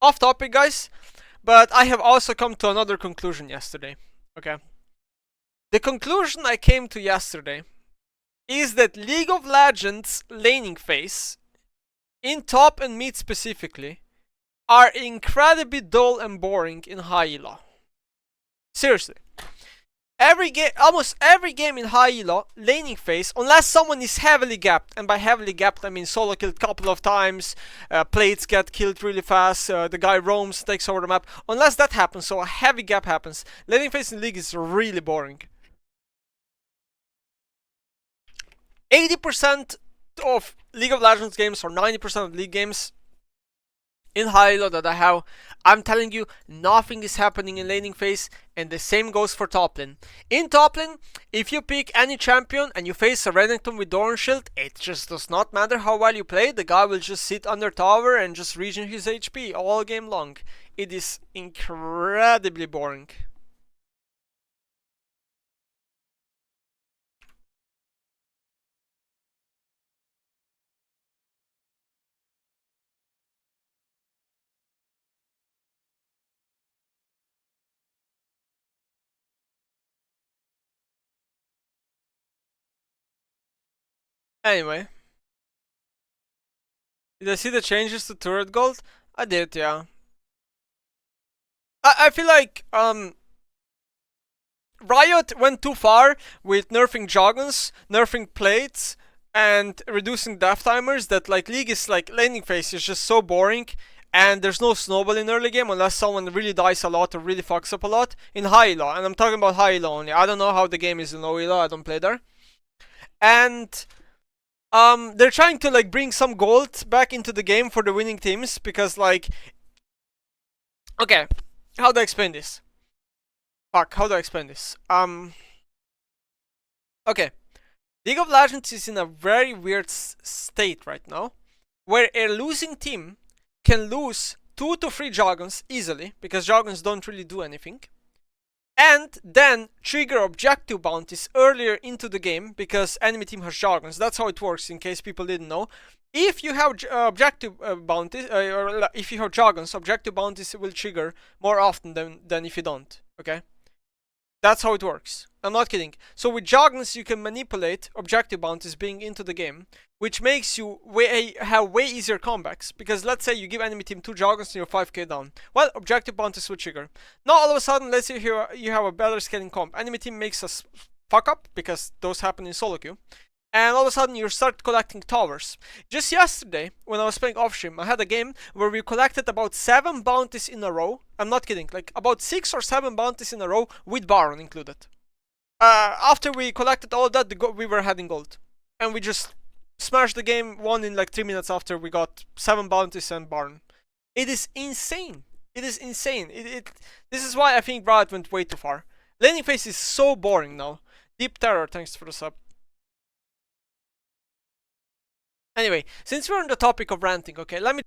Off topic, guys, but I have also come to another conclusion yesterday. Okay. The conclusion I came to yesterday is that League of Legends laning phase, in top and mid specifically, are incredibly dull and boring in high elo. Seriously. Almost every game in high elo, laning phase, unless someone is heavily gapped, and by heavily gapped I mean solo killed couple of times, plates get killed really fast, the guy roams, takes over the map. Unless that happens, so a heavy gap happens, laning phase in league is really boring. 80% of League of Legends games or 90% of league games in high elo that I have, I'm telling you, nothing is happening in laning phase, and the same goes for top lane. In top lane, if you pick any champion and you face a Renekton with Doran Shield, it just does not matter how well you play, the guy will just sit under tower and just regen his HP all game long. It is incredibly boring. Anyway. Did I see the changes to turret gold? I did, yeah. I feel like Riot went too far with nerfing Joggins, nerfing plates, and reducing death timers that like League is like laning phase is just so boring, and there's no snowball in early game unless someone really dies a lot or really fucks up a lot in high elo, and I'm talking about high elo only. I don't know how the game is in low elo, I don't play there. And they're trying to like bring some gold back into the game for the winning teams because like, okay, how do I explain this? Fuck, how do I explain this? Okay. League of Legends is in a very weird state right now, where a losing team can lose 2 to 3 Joggons easily, because Joggons don't really do anything, and then trigger objective bounties earlier into the game, because enemy team has Joggons. That's how it works, in case people didn't know. If you have objective bounties, or if you have Joggons, objective bounties will trigger more often than if you don't, okay? That's how it works. I'm not kidding. So with Joggins, you can manipulate objective bounties being into the game, which makes you have way easier comebacks. Because let's say you give enemy team 2 Joggins and you're 5k down. Well, objective bounties will trigger. Now all of a sudden, let's say you have a better scaling comp. Enemy team makes a fuck up, because those happen in solo queue. And all of a sudden you start collecting towers. Just yesterday, when I was playing offstream, I had a game where we collected about 7 bounties in a row. I'm not kidding, like about 6 or 7 bounties in a row with Baron included. After we collected all that, we were heading gold. And we just smashed the game, won in like 3 minutes after we got 7 bounties and Baron. It is insane. It is insane. This is why I think Riot went way too far. Laning phase is so boring now. Deep Terror, thanks for the sub. Anyway, since we're on the topic of ranting, okay, let me